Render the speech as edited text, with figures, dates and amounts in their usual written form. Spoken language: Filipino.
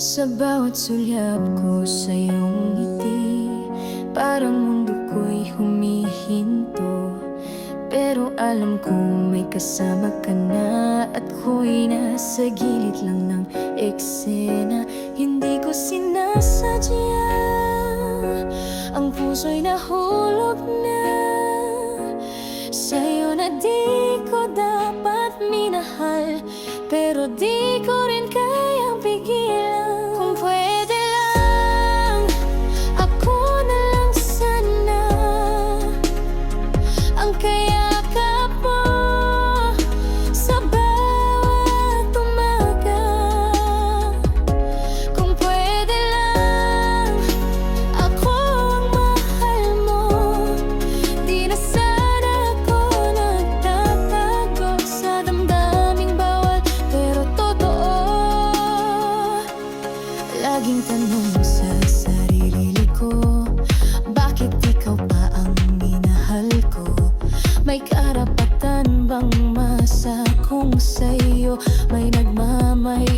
Sa bawat sulyap ko sa iyong ngiti, parang mundo ko'y humihinto. Pero alam ko may kasama ka na, at ko'y nasa gilid lang ng eksena. Hindi ko sinasadya, ang puso'y nahulog na sa'yo na di ko dapat minahal. Pero di ko rin kayang pigilan. Kung pwede lang, ako na lang sana ang kayakap mo sa bawat umaga. Kung pwede lang, ako ang mahal mo. Di na sana ako nagtatago sa damdaming bawal pero totoo. Laging tanong sa sarili ko, bakit ikaw pa ang minahal ko? May karapatan bang masa kung sa'yo may nagmamahal?